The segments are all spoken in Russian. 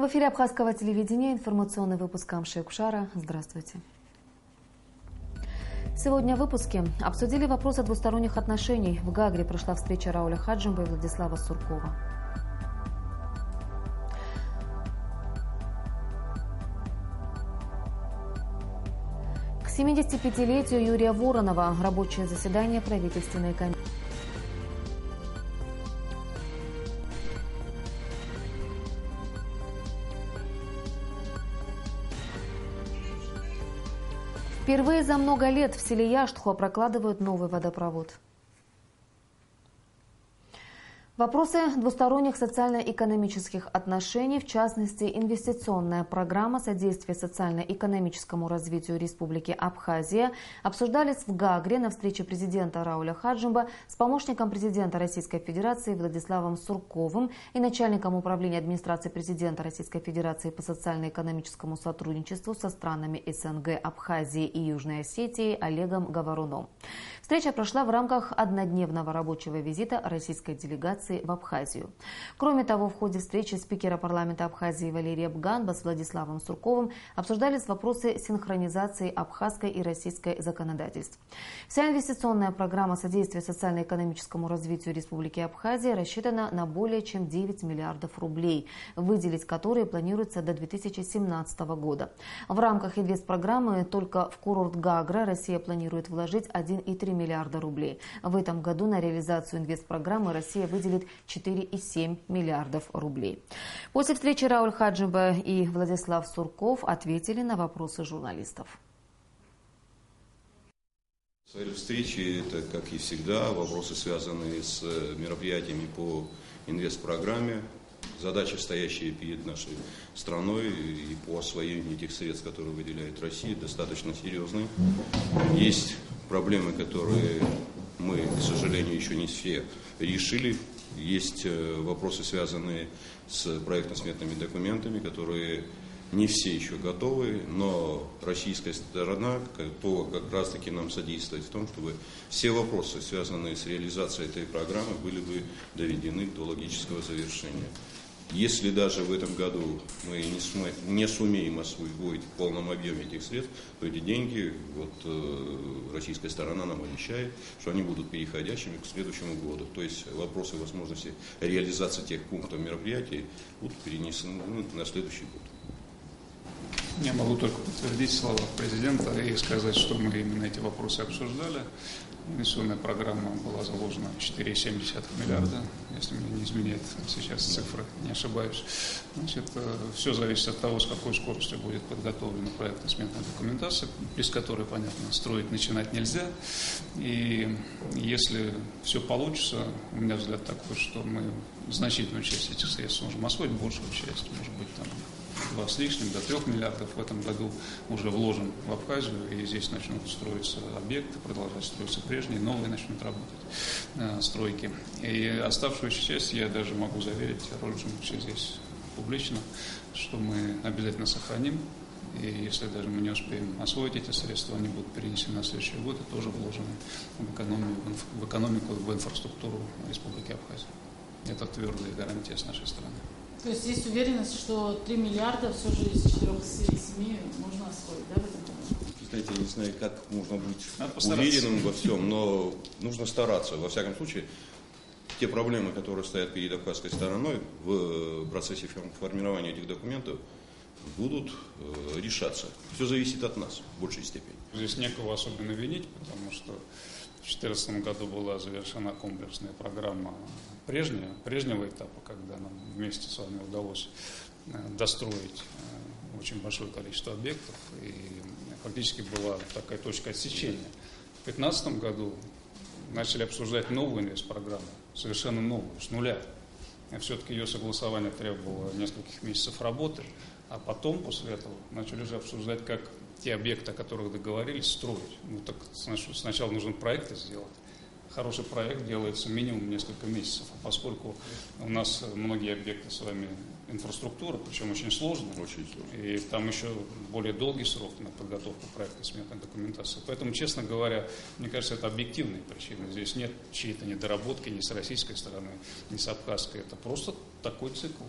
эфире Абхазского телевидения информационный выпуск Амши Кушара. Здравствуйте. Сегодня в выпуске обсудили вопросы двусторонних отношений. В Гагре прошла встреча Рауля Хаджимба и Владислава Суркова. К 75-летию Юрия Воронова рабочее заседание правительственной комиссии. Впервые за много лет в селе Яштхо прокладывают новый водопровод. Вопросы двусторонних социально-экономических отношений, в частности, инвестиционная программа содействия социально-экономическому развитию Республики Абхазия, обсуждались в Гагре на встрече президента Рауля Хаджимба с помощником президента Российской Федерации Владиславом Сурковым и начальником управления администрации президента Российской Федерации по социально-экономическому сотрудничеству со странами СНГ, Абхазии и Южной Осетии Олегом Говоруном. Встреча прошла в рамках однодневного рабочего визита российской делегации в Абхазию. Кроме того, в ходе встречи спикера парламента Абхазии Валерия Бганба с Владиславом Сурковым обсуждались вопросы синхронизации абхазской и российской законодательств. Вся инвестиционная программа содействия социально-экономическому развитию Республики Абхазия рассчитана на более чем 9 миллиардов рублей, выделить которые планируется до 2017 года. В рамках инвестпрограммы только в курорт Гагра Россия планирует вложить 1,3 миллиарда рублей. В этом году на реализацию инвестпрограммы Россия выделит 4,7 миллиардов рублей. После встречи Рауль Хаджимба и Владислав Сурков ответили на вопросы журналистов. Свои встречи, это, как и всегда, вопросы, связанные с мероприятиями по инвестпрограмме, задачи, стоящие перед нашей страной и по освоению этих средств, которые выделяет Россия, достаточно серьезные. Есть проблемы, которые мы, к сожалению, еще не все решили. Есть вопросы, связанные с проектно-сметными документами, которые не все еще готовы, но российская сторона как раз-таки нам содействует в том, чтобы все вопросы, связанные с реализацией этой программы, были бы доведены до логического завершения. Если даже в этом году мы не сумеем освоить в полном объеме этих средств, то эти деньги, российская сторона нам обещает, что они будут переходящими к следующему году. То есть вопросы возможности реализации тех пунктов мероприятий будут перенесены на следующий год. Я могу только подтвердить слова президента и сказать, что мы именно эти вопросы обсуждали. Инвестиционная программа была заложена 4,7 миллиарда, если мне не изменяет сейчас цифры, не ошибаюсь. Значит, все зависит от того, с какой скоростью будет подготовлена проектно-сметная документация, без которой, понятно, строить начинать нельзя. И если все получится, у меня взгляд такой, что мы значительную часть этих средств можем освоить, большую часть, может быть, там 2 с лишним, до 3 миллиардов в этом году уже вложен в Абхазию, и здесь начнут строиться объекты, продолжать строиться прежние, новые начнут работать стройки. И оставшуюся часть я даже могу заверить Роль Жумовича здесь публично, что мы обязательно сохраним, и если даже мы не успеем освоить эти средства, они будут перенесены на следующий год и тоже вложены в экономику, в инфраструктуру Республики Абхазия. Это твердая гарантия с нашей стороны. То есть есть уверенность, что 3 миллиарда все же из 4,7 можно освоить, да, в этом году? Знаете, я не знаю, как можно быть уверенным во всем, но нужно стараться. Во всяком случае, те проблемы, которые стоят перед абхазской стороной в процессе формирования этих документов, будут решаться. Все зависит от нас в большей степени. Здесь некого особенно винить, потому что в 2014 году была завершена комплексная программа прежнего этапа, когда нам вместе с вами удалось достроить очень большое количество объектов, и фактически была такая точка отсечения. В 2015 году начали обсуждать новую инвестпрограмму, совершенно новую, с нуля. Все-таки ее согласование требовало нескольких месяцев работы, а потом, после этого, начали уже обсуждать, как те объекты, о которых договорились, строить. Ну так сначала нужно проекты сделать. Хороший проект делается минимум несколько месяцев, а поскольку у нас многие объекты с вами инфраструктура, причем очень сложная, и там еще более долгий срок на подготовку проекта сметной документации. Поэтому, честно говоря, мне кажется, это объективные причины. Здесь нет чьей-то недоработки ни с российской стороны, ни с абхазской. Это просто такой цикл.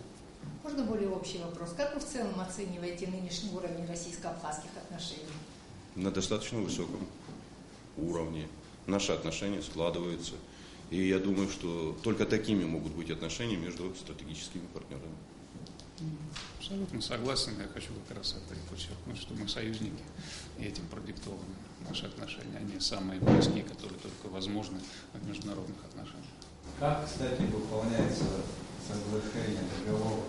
Можно более общий вопрос? Как вы в целом оцениваете нынешний уровень российско-абхазских отношений? На достаточно высоком уровне. Наши отношения складываются. И я думаю, что только такими могут быть отношения между стратегическими партнерами. Абсолютно согласен. Я хочу как раз это и подчеркнуть, что мы союзники, и этим продиктованы наши отношения. Они самые близкие, которые только возможны в международных отношениях. Как, кстати, выполняется соглашение, договор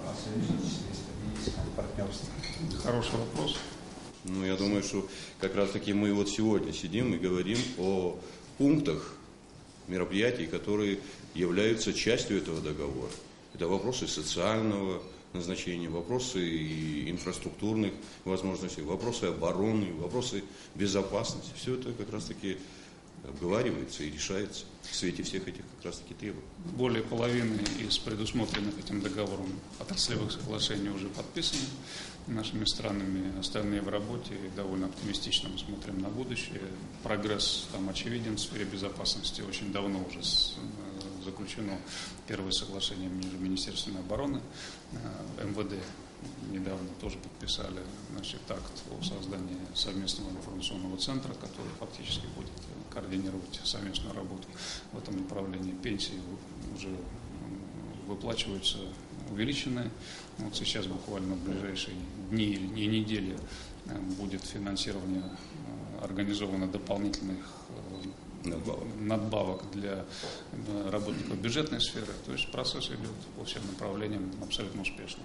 о союзничестве и стратегическом партнерстве? Хороший вопрос. Ну, я думаю, что как раз-таки мы вот сегодня сидим и говорим о пунктах мероприятий, которые являются частью этого договора. Это вопросы социального назначения, вопросы инфраструктурных возможностей, вопросы обороны, вопросы безопасности. Все это как раз-таки обговаривается и решается в свете всех этих как раз-таки требований. Более половины из предусмотренных этим договором отраслевых соглашений уже подписаны нашими странами, остальные в работе, и довольно оптимистично мы смотрим на будущее. Прогресс там очевиден в сфере безопасности. Очень давно уже заключено первое соглашение между Министерством обороны, МВД недавно тоже подписали, значит, акт о создании совместного информационного центра, который фактически будет координировать совместную работу в этом направлении. Пенсии уже выплачиваются увеличенные. Вот сейчас буквально в ближайшие дни и недели будет финансирование организовано дополнительных надбавок для работников бюджетной сферы. То есть процесс идет по всем направлениям абсолютно успешно.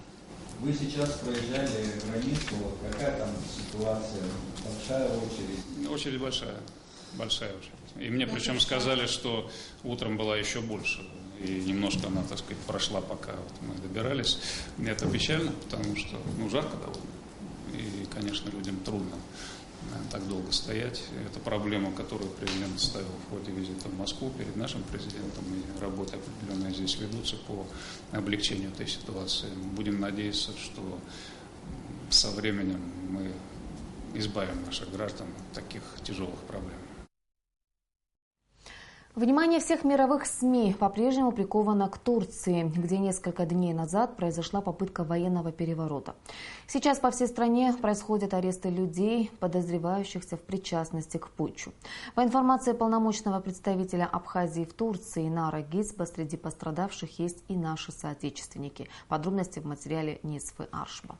Вы сейчас проезжали границу, какая там ситуация? Большая очередь? Очередь большая очередь. И мне причем сказали, что утром была еще больше. И немножко она, так сказать, прошла, пока вот мы добирались. И это печально, потому что жарко довольно. И, конечно, людям трудно так долго стоять. Это проблема, которую президент ставил в ходе визита в Москву перед нашим президентом. И работы определенные здесь ведутся по облегчению этой ситуации. Будем надеяться, что со временем мы избавим наших граждан от таких тяжелых проблем. Внимание всех мировых СМИ по-прежнему приковано к Турции, где несколько дней назад произошла попытка военного переворота. Сейчас по всей стране происходят аресты людей, подозревающихся в причастности к путчу. По информации полномочного представителя Абхазии в Турции Инара Гицба, среди пострадавших есть и наши соотечественники. Подробности в материале Нисфы Аршба.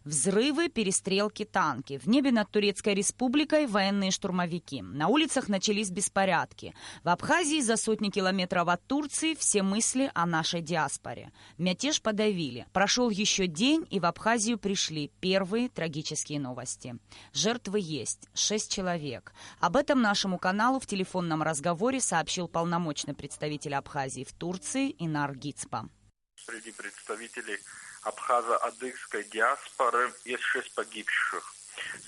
Взрывы, перестрелки, танки. В небе над Турецкой республикой военные штурмовики. На улицах начались беспорядки. В Абхазии за сотни километров от Турции все мысли о нашей диаспоре. Мятеж подавили. Прошел еще день, и в Абхазию пришли первые трагические новости. Жертвы есть. 6 человек. Об этом нашему каналу в телефонном разговоре сообщил полномочный представитель Абхазии в Турции Инар Гицба. Среди представителей абхазо-адыгской диаспоры есть 6 погибших.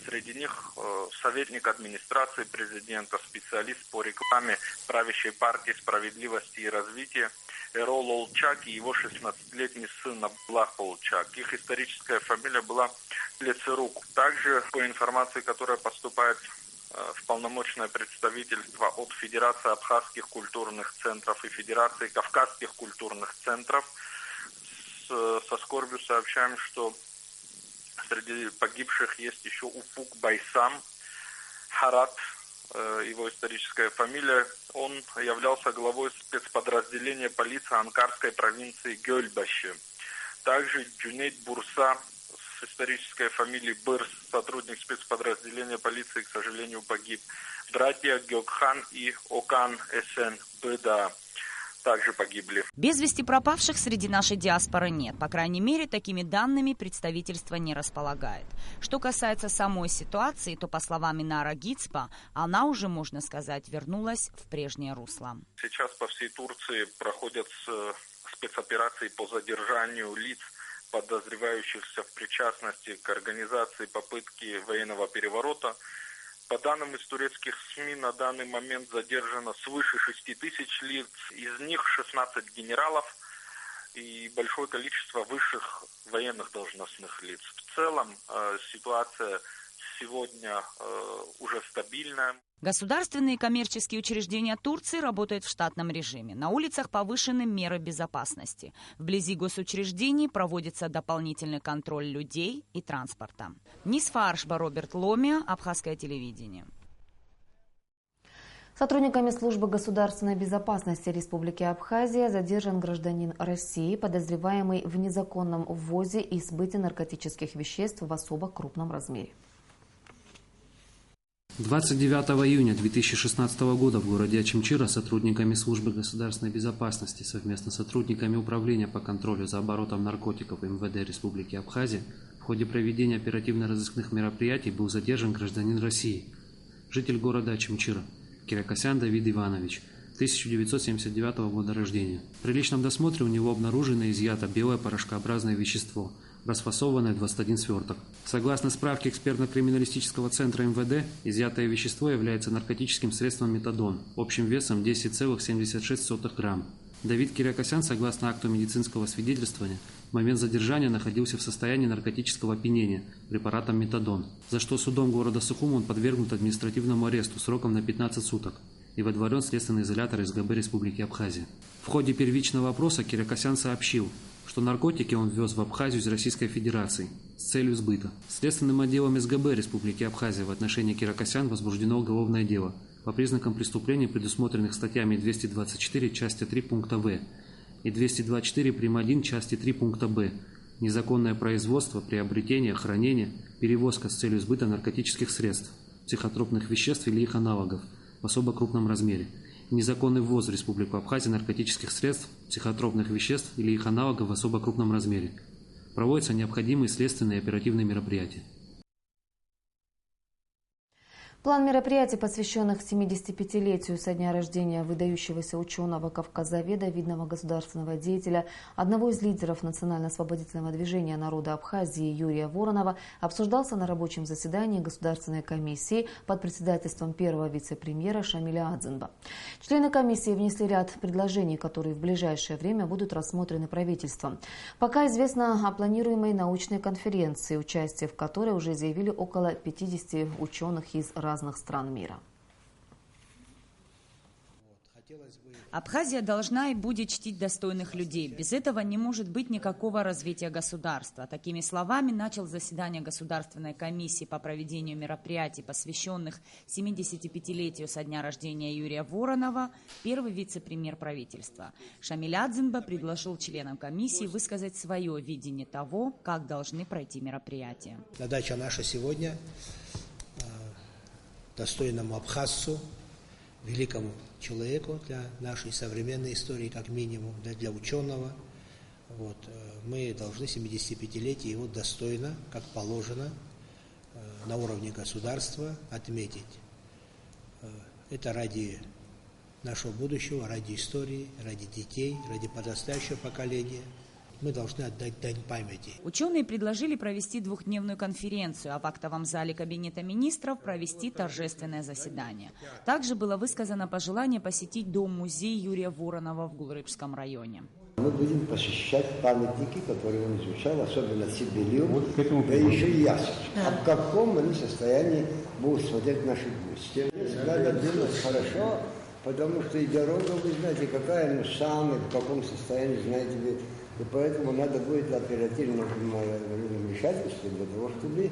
Среди них советник администрации президента, специалист по рекламе правящей партии «Справедливости и развития» Эрол Олчак и его 16-летний сын Абдуллах Олчак. Их историческая фамилия была Лецерук. Также, по информации, которая поступает в полномочное представительство от Федерации абхазских культурных центров и Федерации кавказских культурных центров, со скорбью сообщаем, что среди погибших есть еще Уфук Байсам Харат, его историческая фамилия. Он являлся главой спецподразделения полиции Анкарской провинции Гёльбаши. Также Джунейд Бурса с исторической фамилией Бырс, сотрудник спецподразделения полиции, к сожалению, погиб. Братья Гёкхан и Окан Эсен Быда также погибли. Без вести пропавших среди нашей диаспоры нет. По крайней мере, такими данными представительство не располагает. Что касается самой ситуации, то, по словам Инара Гицба, она уже, можно сказать, вернулась в прежнее русло. Сейчас по всей Турции проходят спецоперации по задержанию лиц, подозревающихся в причастности к организации попытки военного переворота. По данным из турецких СМИ, на данный момент задержано свыше 6 тысяч лиц, из них 16 генералов и большое количество высших военных должностных лиц. В целом ситуация сегодня уже стабильная. Государственные и коммерческие учреждения Турции работают в штатном режиме. На улицах повышены меры безопасности. Вблизи госучреждений проводится дополнительный контроль людей и транспорта. Нисфа Аршба, Роберт Ломия, Абхазское телевидение. Сотрудниками службы государственной безопасности Республики Абхазия задержан гражданин России, подозреваемый в незаконном ввозе и сбыте наркотических веществ в особо крупном размере. 29 июня 2016 года в городе Ачимчира сотрудниками службы государственной безопасности совместно с сотрудниками Управления по контролю за оборотом наркотиков МВД Республики Абхазия в ходе проведения оперативно-розыскных мероприятий был задержан гражданин России, житель города Ачимчира, Кирякосян Давид Иванович, 1979 года рождения. При личном досмотре у него обнаружено и изъято белое порошкообразное вещество, расфасованное в 21 сверток. Согласно справке экспертно-криминалистического центра МВД, изъятое вещество является наркотическим средством метадон, общим весом 10,76 грамм. Давид Кирякосян, согласно акту медицинского свидетельствования, в момент задержания находился в состоянии наркотического опьянения препаратом метадон, за что судом города Сухум он подвергнут административному аресту сроком на 15 суток и водворен в следственный изолятор СГБ Республики Абхазия. В ходе первичного опроса Кирякосян сообщил, что наркотики он ввез в Абхазию из Российской Федерации с целью сбыта. Следственным отделом СГБ Республики Абхазия в отношении Кирякосян возбуждено уголовное дело по признакам преступлений, предусмотренных статьями 224 части 3 пункта В и 224 прим. 1 части 3 пункта Б «Незаконное производство, приобретение, хранение, перевозка с целью сбыта наркотических средств, психотропных веществ или их аналогов в особо крупном размере, незаконный ввоз в Республику Абхазия наркотических средств, психотропных веществ или их аналогов в особо крупном размере. Проводятся необходимые следственные и оперативные мероприятия. План мероприятий, посвященных 75-летию со дня рождения выдающегося ученого, кавказоведа, видного государственного деятеля, одного из лидеров национально-освободительного движения народа Абхазии Юрия Воронова, обсуждался на рабочем заседании Государственной комиссии под председательством первого вице-премьера Шамиля Адзинба. Члены комиссии внесли ряд предложений, которые в ближайшее время будут рассмотрены правительством. Пока известно о планируемой научной конференции, участие в которой уже заявили около 50 ученых из разных стран мира. Абхазия должна и будет чтить достойных людей. Без этого не может быть никакого развития государства. Такими словами начал заседание Государственной комиссии по проведению мероприятий, посвященных 75-летию со дня рождения Юрия Воронова, первый вице-премьер правительства. Шамиль Адзинба предложил членам комиссии высказать свое видение того, как должны пройти мероприятия. Задача наша сегодня достойному абхазцу, великому человеку для нашей современной истории, как минимум, для ученого. Мы должны 75-летие его достойно, как положено, на уровне государства отметить. Это ради нашего будущего, ради истории, ради детей, ради подрастающего поколения. Мы должны отдать дань памяти. Ученые предложили провести двухдневную конференцию, а в актовом зале Кабинета министров провести торжественное заседание. Также было высказано пожелание посетить дом-музей Юрия Воронова в Гулрыбском районе. Мы будем посещать памятники, которые он изучал, особенно Сибелью, да еще и Ясочку. А в каком они состоянии будут смотреть наши гости. Надо делать хорошо, потому что и дорога, вы знаете, какая, сами, в каком состоянии, знаете вы. И поэтому надо будет оперативное вмешательство для того, чтобы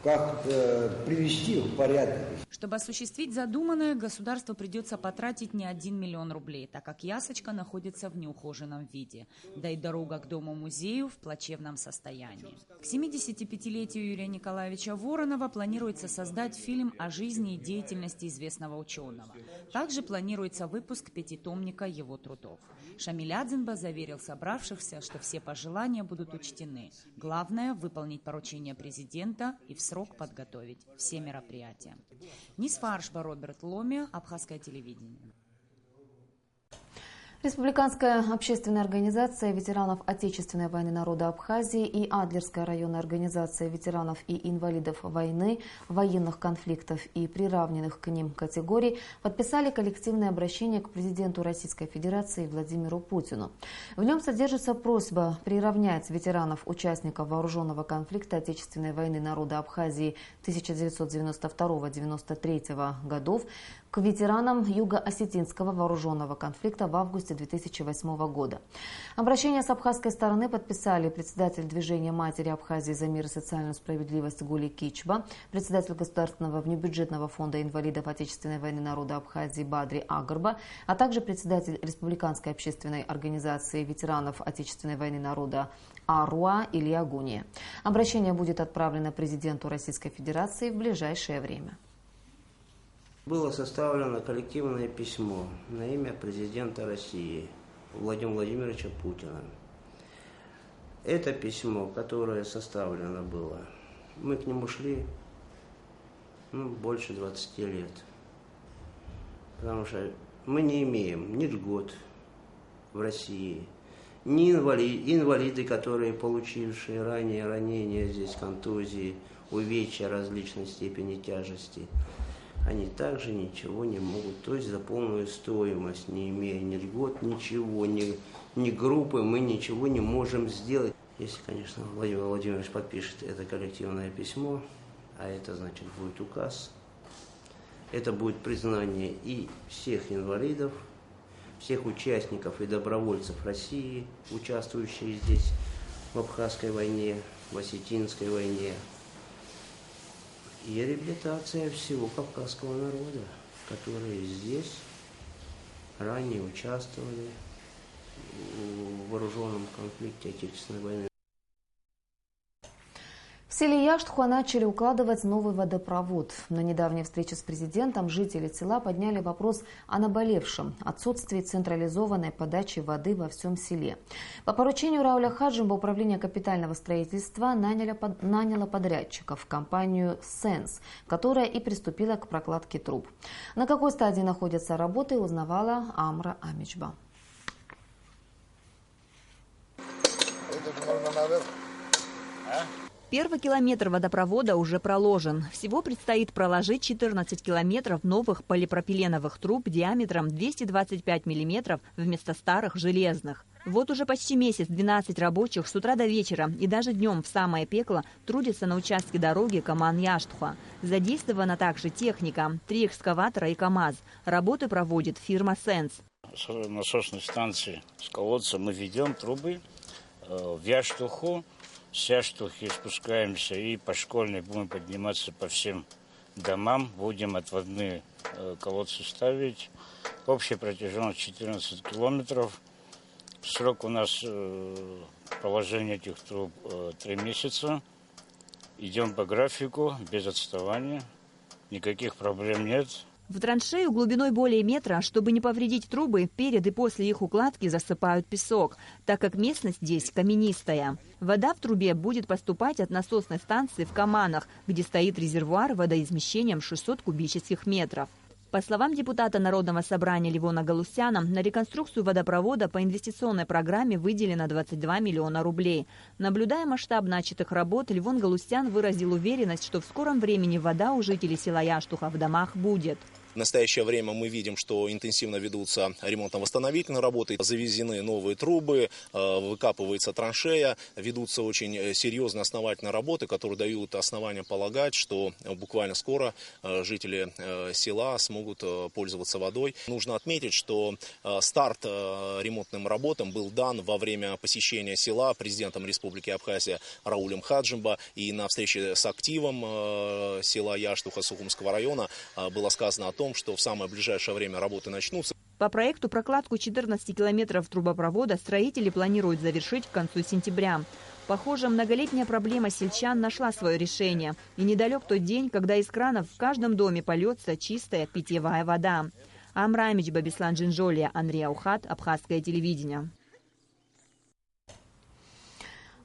как-то привести их в порядок. Чтобы осуществить задуманное, государству придется потратить не 1 миллион рублей, так как Ясочка находится в неухоженном виде, да и дорога к дому-музею в плачевном состоянии. К 75-летию Юрия Николаевича Воронова планируется создать фильм о жизни и деятельности известного ученого. Также планируется выпуск 5-томника его трудов. Шамиль Адзинба заверил собравшихся, что все пожелания будут учтены. Главное – выполнить поручение президента и в срок подготовить все мероприятия. Нисфа Аршба, Роберт Ломия, Абхазское телевидение. Республиканская общественная организация ветеранов Отечественной войны народа Абхазии и Адлерская районная организация ветеранов и инвалидов войны, военных конфликтов и приравненных к ним категорий подписали коллективное обращение к президенту Российской Федерации Владимиру Путину. В нем содержится просьба приравнять ветеранов-участников вооруженного конфликта Отечественной войны народа Абхазии 1992-1993 годов к ветеранам Юго-Осетинского вооруженного конфликта в августе 2008 года. Обращение с абхазской стороны подписали председатель движения «Матери Абхазии за мир и социальную справедливость» Гули Кичба, председатель Государственного внебюджетного фонда инвалидов Отечественной войны народа Абхазии Бадри Агарба, а также председатель Республиканской общественной организации ветеранов Отечественной войны народа Аруа Илья Гуния. Обращение будет отправлено президенту Российской Федерации в ближайшее время. Было составлено коллективное письмо на имя президента России Владимира Владимировича Путина. Это письмо, которое составлено было, мы к нему шли больше 20 лет. Потому что мы не имеем ни льгот в России, ни инвалиды, которые получившие ранее ранения, здесь контузии, увечья различной степени тяжести. Они также ничего не могут, то есть за полную стоимость, не имея ни льгот, ничего, ни группы, мы ничего не можем сделать. Если, конечно, Владимир Владимирович подпишет это коллективное письмо, а это значит будет указ, это будет признание и всех инвалидов, всех участников и добровольцев России, участвующих здесь в Абхазской войне, в Осетинской войне, и реабилитация всего кавказского народа, которые здесь ранее участвовали в вооруженном конфликте Отечественной войны. В селе Яштхуа начали укладывать новый водопровод. На недавней встрече с президентом жители села подняли вопрос о наболевшем отсутствии централизованной подачи воды во всем селе. По поручению Рауля Хаджимба управление капитального строительства наняло подрядчиков, компанию «Сенс», которая и приступила к прокладке труб. На какой стадии находятся работы, узнавала Амра Амичба. Первый километр водопровода уже проложен. Всего предстоит проложить 14 километров новых полипропиленовых труб диаметром 225 миллиметров вместо старых железных. Вот уже почти месяц 12 рабочих с утра до вечера и даже днем в самое пекло трудятся на участке дороги Каман-Яштхуа. Задействована также техника, 3 экскаватора и КАМАЗ. Работы проводит фирма «Сенс». С насосной станции, с колодца мы ведем трубы в Яштуху. С Яштухи спускаемся и по Школьной будем подниматься по всем домам. Будем отводные колодцы ставить. Общая протяженность 14 километров. Срок у нас положения этих труб 3 месяца. Идем по графику, без отставания. Никаких проблем нет. В траншею глубиной более метра, чтобы не повредить трубы, перед и после их укладки засыпают песок, так как местность здесь каменистая. Вода в трубе будет поступать от насосной станции в Каманах, где стоит резервуар водоизмещением 600 кубических метров. По словам депутата Народного собрания Левона Галустяна, на реконструкцию водопровода по инвестиционной программе выделено 22 миллиона рублей. Наблюдая масштаб начатых работ, Левон Галустян выразил уверенность, что в скором времени вода у жителей села Яштуха в домах будет. В настоящее время мы видим, что интенсивно ведутся ремонтно-восстановительные работы, завезены новые трубы, выкапывается траншея, ведутся очень серьезные основательные работы, которые дают основания полагать, что буквально скоро жители села смогут пользоваться водой. Нужно отметить, что старт ремонтным работам был дан во время посещения села президентом Республики Абхазия Раулем Хаджимба, и на встрече с активом села Яштуха Сухумского района было сказано о том, что в самое ближайшее время работы начнутся. По проекту прокладку 14 километров трубопровода строители планируют завершить к концу сентября. Похоже, многолетняя проблема сельчан нашла свое решение. И недалек тот день, когда из кранов в каждом доме польется чистая питьевая вода. Амра Амичба, Беслан Джинжолия, Андрей Аухат, Абхазское телевидение.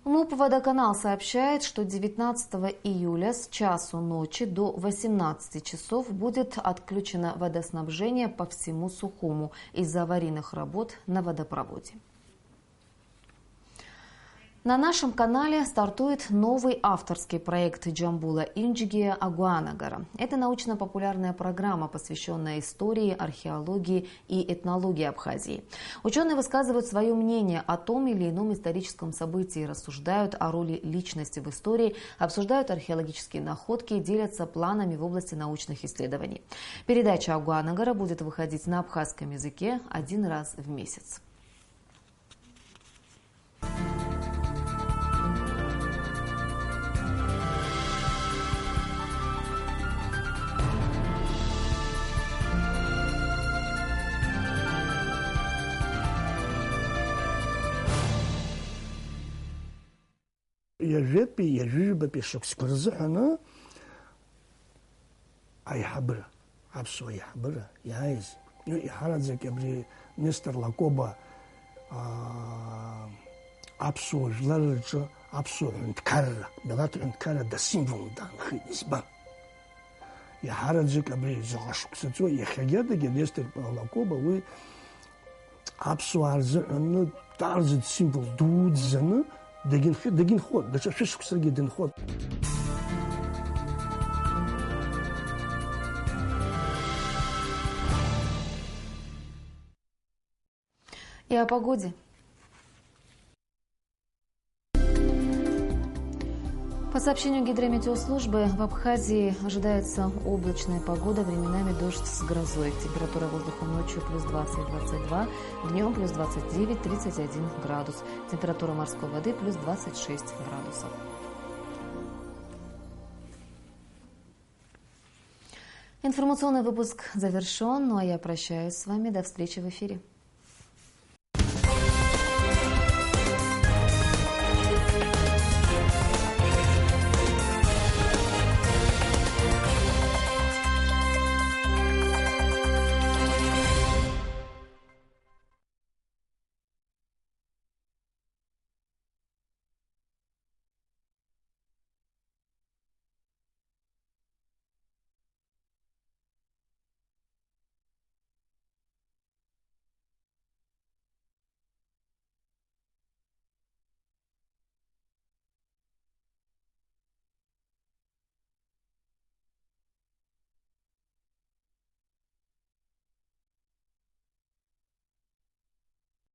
МУП «Водоканал» сообщает, что 19 июля с часу ночи до 18 часов будет отключено водоснабжение по всему Сухуму из-за аварийных работ на водопроводе. На нашем канале стартует новый авторский проект Джамбула Инджигия Агуанагара. Это научно-популярная программа, посвященная истории, археологии и этнологии Абхазии. Ученые высказывают свое мнение о том или ином историческом событии, рассуждают о роли личности в истории, обсуждают археологические находки и делятся планами в области научных исследований. Передача Агуанагара будет выходить на абхазском языке один раз в месяц. يجب بشخص كرزحنا أي حبر عبسو أي حبر يعيز يحرد زك بري نستر لقوبة عبسو جلالج عبسو عندكرر بلات عندكرر دا سيمفون دا خيزبان يحرد زك بري زغشك ستو يخيجد نستر لقوبة و عبسو عرزنا تعرض سيمفون دود زنا دقين خود ده شو كسر جدا خود. И о погоде. По сообщению гидрометеослужбы, в Абхазии ожидается облачная погода, временами дождь с грозой. Температура воздуха ночью плюс 20-22, днем плюс 29-31 градус. Температура морской воды плюс 26 градусов. Информационный выпуск завершен, ну а я прощаюсь с вами. До встречи в эфире.